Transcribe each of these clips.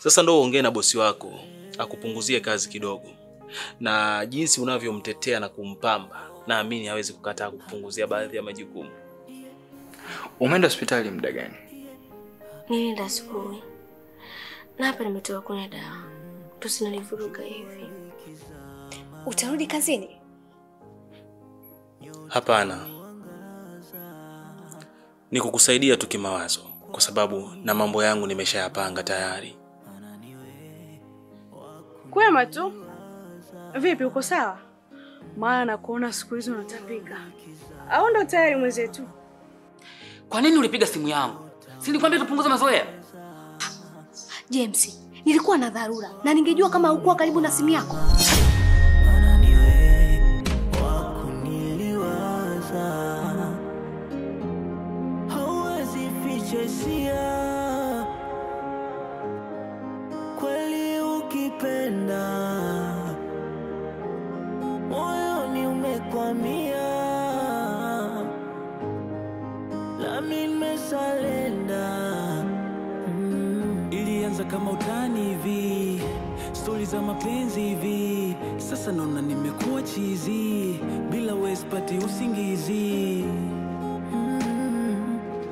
Sasa ndio uongee na bosi wako akupunguzie kazi kidogo. Na jinsi unavyomtetea na kumpamba, naamini hawezi kukataa kupunguzia baadhi ya majukumu. Umeenda hospitali muda gani? Nilienda asubuhi. Na hapa nimetoka kunywa dawa. Tusinanivuruga hivi. Utarudi kazini? Hapana. Ni kukusaidia tu kimawazo kwa sababu na mambo yangu nimeshayapanga tayari. Kwema tu. Vipi uko sawa? Maana kuona siku hizo unatapika. Au ndo tayari mwenzetu? Kwa nini ulipiga simu yangu? Si nilikwambia tupunguze mazoea? James, nilikuwa na dharura na ningejua kama haukuwa karibu na simu yako. Kweli ukipenda moyoni umekwamia, nami nimesalenda. Ilianza kama utani hivi, stori za mapenzi hivi, sasa naona nimekuwa chizi, bila wewe sipati usingizi.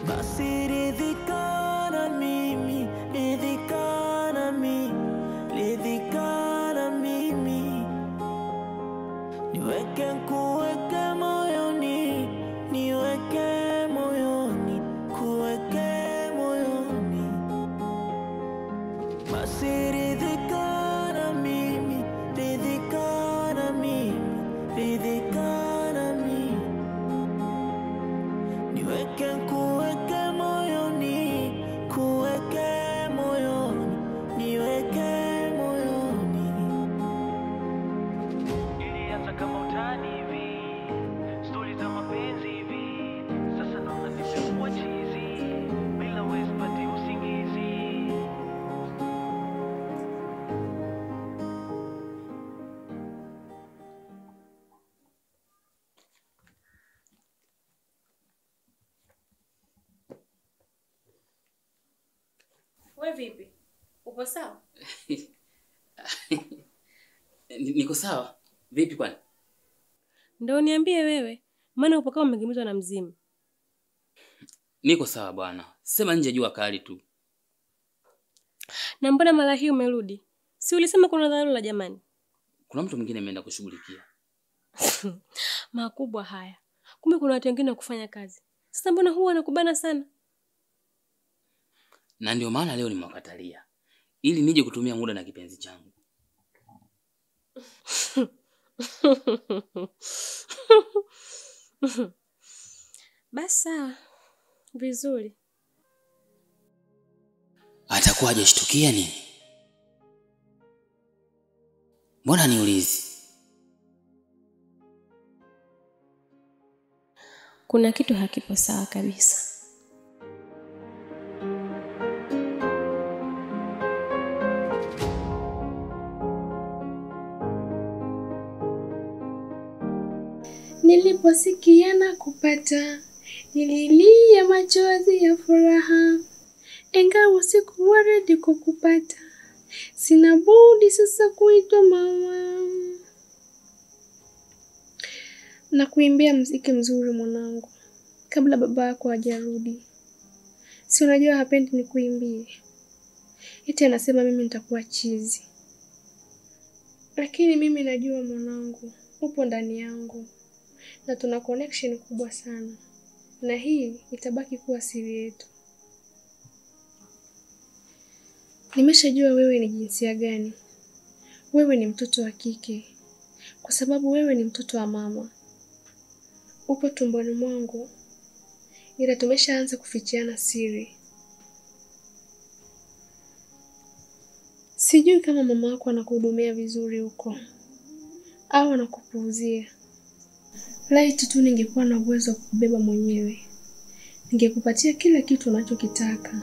Basi ridhika na mimi, ridhika na mimi, ridhika na mimi, niweke kuweke moyoni, niweke moyoni, kuweke moyoni. Basi ridhika na mimi, ridhika na mimi, ridhika na mimi, niweke kuweke moyoni, kuweke moyoni, niweke moyoni. Ilianza kama utani hivi, stori za mapenzi hivi, sasa naona nimekuwa chizi, bila wewe sipati usingizi. Wewe vipi? Upo sawa? Niko sawa. Vipi kwani? Ndio niambie wewe, maana upo kama umegemezwa na mzimu. Niko sawa bwana. Sema nje jua kali tu. Na mbona mara hii umerudi? Si ulisema kuna dharura jamani? Kuna mtu mwingine ameenda kushughulikia. Makubwa haya. Kumbe kuna watu wengine wa kufanya kazi. Sasa mbona huwa anakubana sana? Na ndio maana leo nimewakatalia ili nije kutumia muda na kipenzi changu. Basi sawa. Vizuri. Atakuwa hajashtukia nini? Mbona niulizi? Kuna kitu hakipo sawa kabisa. Niliposikia na kupata, nililia machozi ya furaha. Ingawa sikuwa ready kukupata, sina budi sasa kuitwa mama. Na kuimbia muziki mzuri mwanangu, kabla baba yako hajarudi. Si unajua hapendi nikuimbie. Eti anasema mimi nitakuwa chizi. Lakini mimi najua mwanangu, upo ndani yangu. Na tuna connection kubwa sana. Na hii itabaki kuwa siri yetu. Nimeshajua wewe ni jinsia gani. Wewe ni mtoto wa kike. Kwa sababu wewe ni mtoto wa mama. Upo tumboni mwangu. Ila tumeshaanza kufichiana siri. Sijui kama mama yako anakuhudumia vizuri huko au anakupuuzia. Laiti tu ningekuwa na uwezo wa kubeba mwenyewe, ningekupatia kila kitu unachokitaka.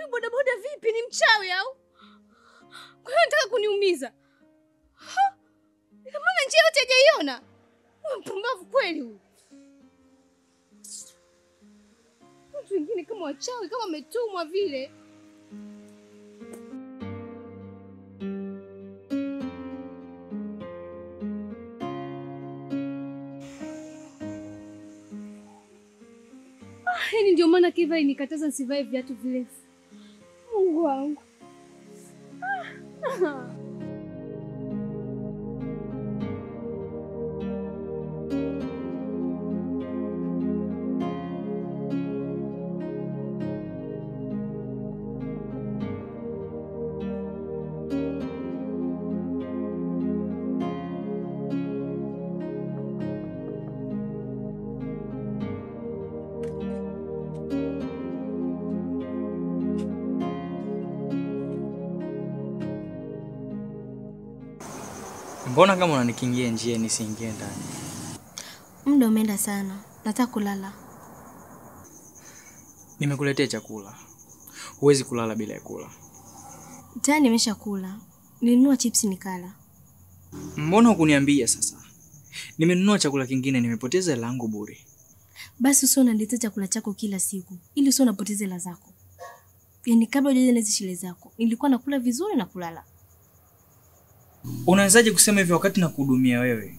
Huyu bodaboda vipi, ni mchawi au? Kwa hiyo anataka kuniumiza. Ina maana njia yote hajaiona. Mpumbavu kweli huyu. Watu wengine kama wachawi, kama wametumwa vile. Yaani ndio maana Kiva inikataza nisivae viatu virefu. Mungu wangu. Mbona kama unanikingia njia nisiingie ndani? Muda umeenda sana. Nataka kulala. Nimekuletea chakula. Huwezi kulala bila ya kula. Tayari nimeshakula. Nilinunua chips nikala. Mbona hukuniambia sasa? Nimenunua chakula kingine, nimepoteza hela yangu bure. Basi usio unaniletea chakula chako kila siku ili usio unapoteza hela zako. Yaani kabla hujaja na hizo shule zako, nilikuwa nakula vizuri na kulala. Unawezaje kusema hivyo wakati nakuhudumia wewe?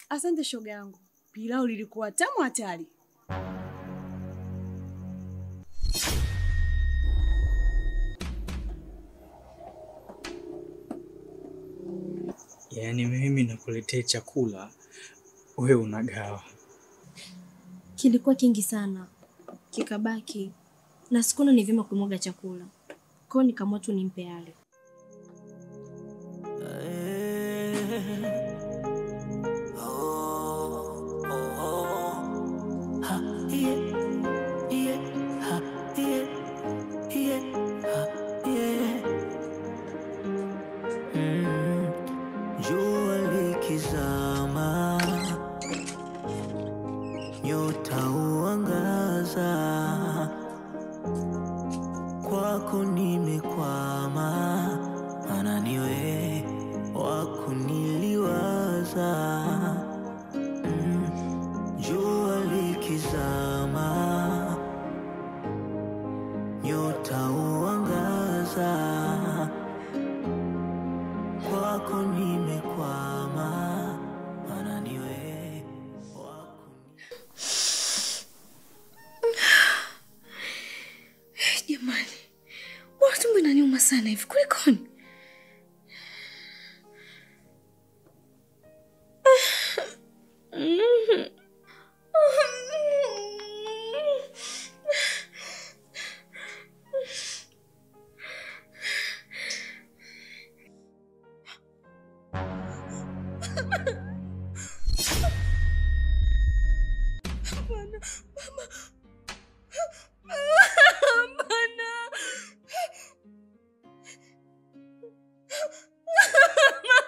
Asante shoga yangu. Pilau lilikuwa tamu hatari. Yaani mimi nakuletea chakula, wewe unagawa. Kilikuwa kingi sana. Kikabaki. Na sikuona ni vyema kumwaga chakula. Kwa hiyo nikaamua tu nimpe yale. Jua likizama, nyota huangaza, kwako nimekwama, maana niwe wako niliwaza. Jua likizama, nyota huangaza, kwako nimekwama, maana niwe wako. Jamani. Mbona tumbo inaniuma sana hivi? Kulikoni?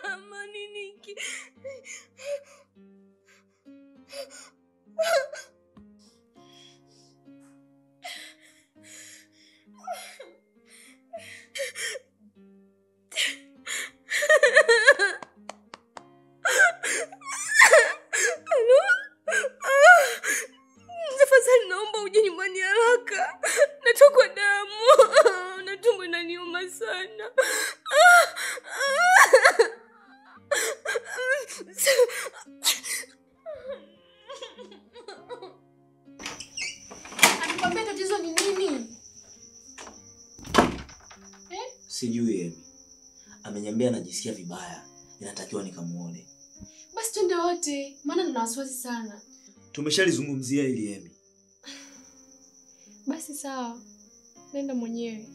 Mama, nini hiki? Tafadhali naomba uje nyumbani haraka. Natokwa damu. Na tumbo inaniuma sana. Anikwambia tatizo ni nini? Sijui Emi. Ameniambia anajisikia vibaya. Inatakiwa nikamuone. Basi twende wote, maana nina wasiwasi sana. Tumeshalizungumzia ili Emi. Basi sawa. Nenda mwenyewe.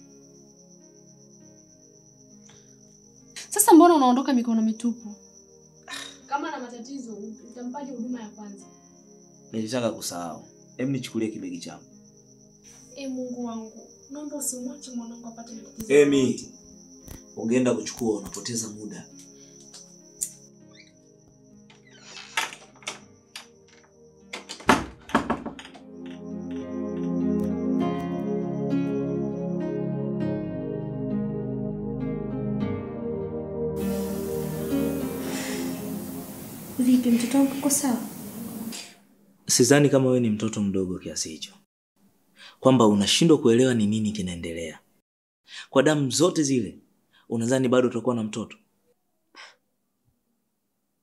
Sasa mbona unaondoka mikono mitupu? Kama na matatizo, utampaje huduma ya kwanza? Nilitaka kusahau. Emi nichukulie kibegi changu. Mungu wangu. Naomba usimwache mwanangu apate matatizo. Emi. Ungeenda kuchukua, unapoteza muda. mtoto wangu uko sawa? Sidhani kama wewe ni mtoto mdogo kiasi hicho, kwamba unashindwa kuelewa ni nini kinaendelea. Kwa damu zote zile unadhani bado utakuwa na mtoto?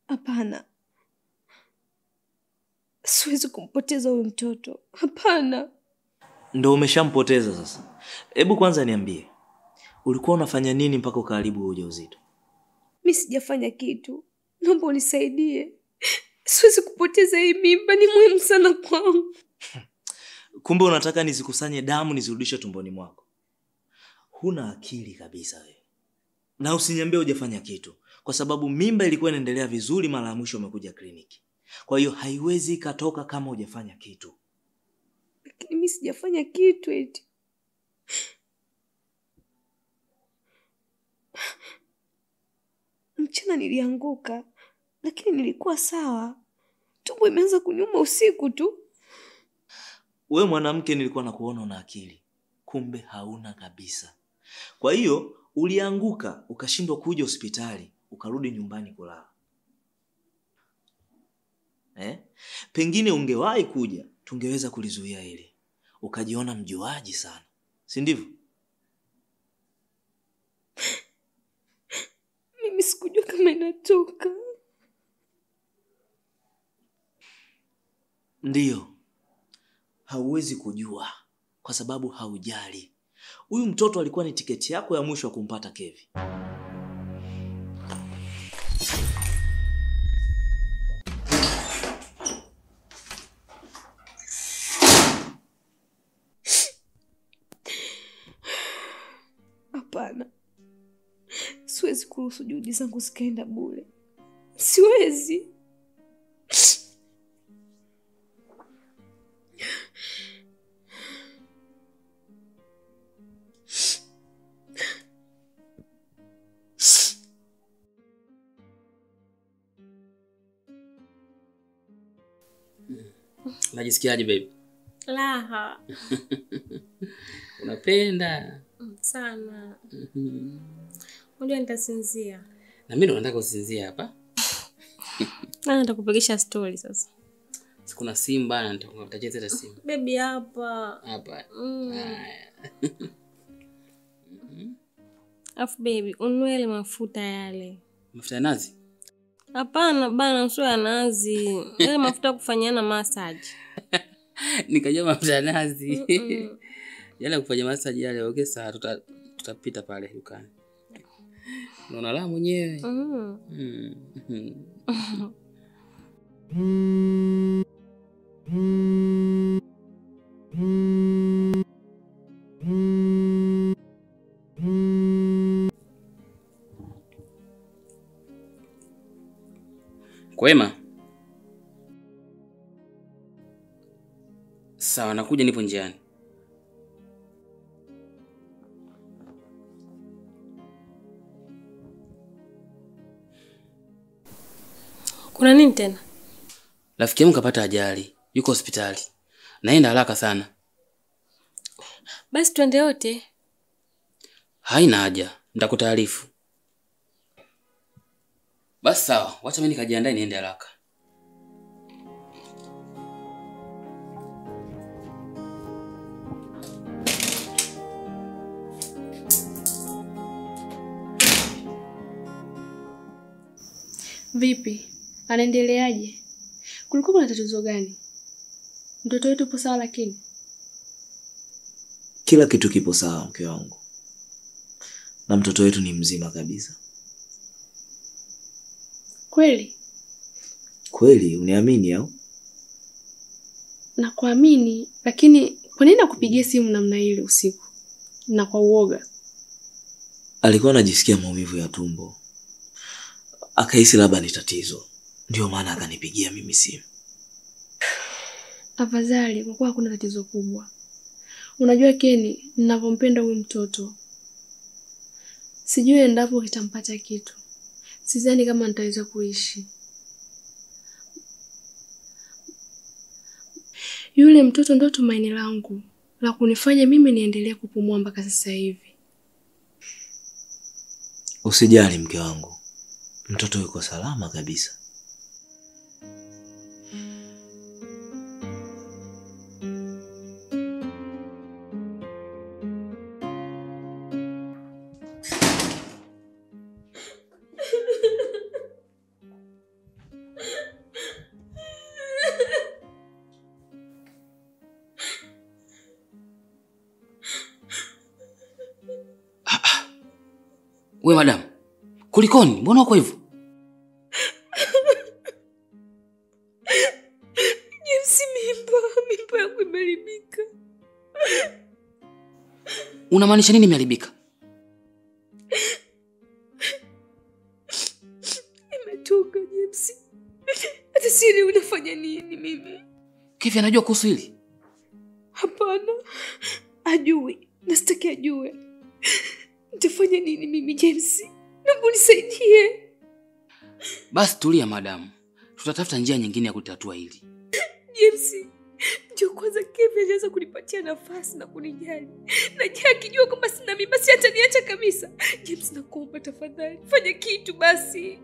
Hapana. Siwezi kumpoteza huyu mtoto. Hapana. Ndio umeshampoteza sasa. Hebu kwanza niambie, ulikuwa unafanya nini mpaka ukaharibu ujauzito? Mimi sijafanya kitu. Naomba unisaidie. Siwezi kupoteza hii mimba, ni muhimu sana kwangu. Kumbe unataka nizikusanye damu nizirudishe tumboni mwako. Huna akili kabisa wewe. Na usiniambie hujafanya kitu, kwa sababu mimba ilikuwa inaendelea vizuri mara ya mwisho umekuja kliniki. Kwa hiyo haiwezi ikatoka kama hujafanya kitu. Lakini mimi sijafanya kitu eti. Mchana nilianguka, lakini nilikuwa sawa. Tumbo imeanza kuniuma usiku tu. Wewe mwanamke, nilikuwa nakuona una akili, kumbe hauna kabisa. Kwa hiyo ulianguka ukashindwa kuja hospitali, ukarudi nyumbani kulala. Pengine ungewahi kuja, tungeweza kulizuia hili. Ukajiona mjuaji sana, si ndivyo? Mimi sikujua kama inatoka. Ndiyo. Hauwezi kujua kwa sababu haujali. Huyu mtoto alikuwa ni tiketi yako ya mwisho ya kumpata Kevi. Hapana. Siwezi kuruhusu juhudi zangu zikaenda bure. Siwezi. Unajisikiaje baby? Raha. Unapenda? Sana. Unajua nitasinzia. Na mimi ndo nataka usinzie hapa. Na nitakupigisha story sasa. Sikuna simu bana, nitacheza simu. Baby hapa. Hapa. Afu baby, ununue ile mafuta yale. Mafuta ya nazi? Hapana bana, sio ya nazi. Ile mafuta kufanyana massage. Nikajua mafuta ya nazi. Yale kufanya massage yale, okay sawa, tutapita pale dukani. Unaona la mwenyewe. Kwema? Sawa, nakuja, nipo njiani. Kuna nini tena? Rafiki yangu kapata ajali, yuko hospitali. Naenda haraka sana. Basi twende wote. Haina haja, nitakutaarifu. Basi sawa, wacha mimi nikajiandae niende haraka. Vipi? Anaendeleaje? Kulikuwa kuna tatizo gani? Mtoto wetu upo sawa lakini? Kila kitu kipo sawa mke wangu. Na mtoto wetu ni mzima kabisa. Kweli? Kweli, uniamini au? Na kuamini, lakini kwa nini nakupigia simu namna ile usiku? Na kwa uoga. Alikuwa anajisikia maumivu ya tumbo. Akahisi labda ni tatizo. Ndio maana akanipigia mimi simu. Afadhali, kwa kuwa hakuna tatizo kubwa. Unajua Keni, ninavyompenda huyu mtoto. Sijui endapo kitampata kitu. Sidhani kama nitaweza kuishi. Yule mtoto ndo tumaini langu la kunifanya mimi niendelee kupumua mpaka sasa hivi. Usijali mke wangu. Mtoto yuko salama kabisa. We madam, kulikoni? Mbona uko hivyo? James, mimba yangu imeharibika. Unamaanisha nini imeharibika? Imetoka James. Hata siri unafanya nini mimi? Kivi anajua kuhusu hili? Hapana. Ajui. Nastaki ajue. Nitafanya nini mimi James? Naomba unisaidie. Basi tulia madam. Tutatafuta njia nyingine ya kutatua hili. James, ndio kwanza Kevin anaweza kunipatia nafasi na kunijali. Na akijua kwamba sina mimba si ataniacha kabisa. James, nakuomba tafadhali, fanya kitu basi.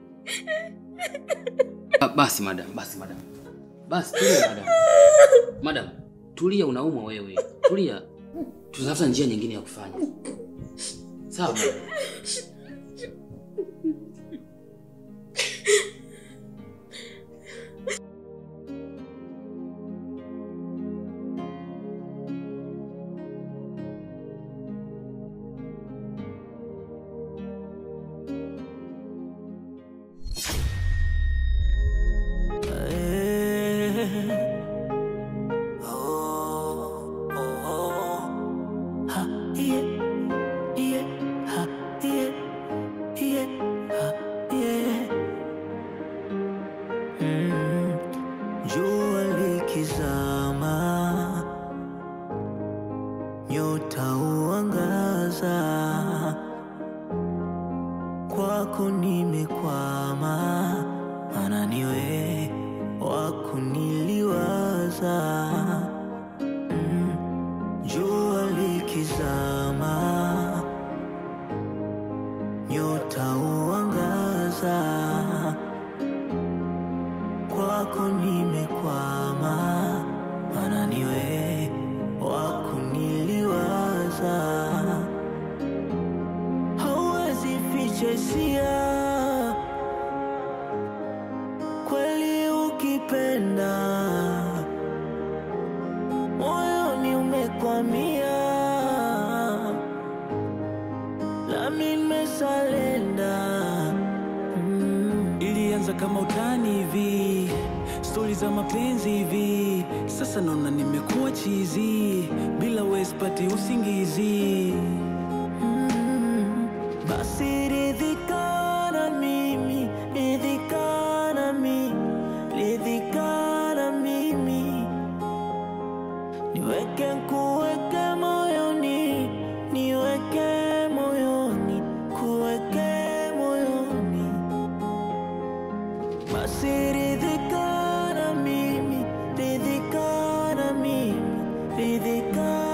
Basi madam. Basi tulia madam. Madam, tulia, unaumwa wewe. Tulia. Tutatafuta njia nyingine ya kufanya. Sawa madam. Ilianza kama utani hivi, stori za mapenzi hivi. Sasa naona nimekuwa chizi, bila wewe sipati usingizi. Basi ridhika na mimi, ridhika na mimi, ridhika na mimi. Niweke kuweke moyoni, niweke moyoni, kuweke moyoni. Basi ridhika na mimi, ridhika na mimi, ridhika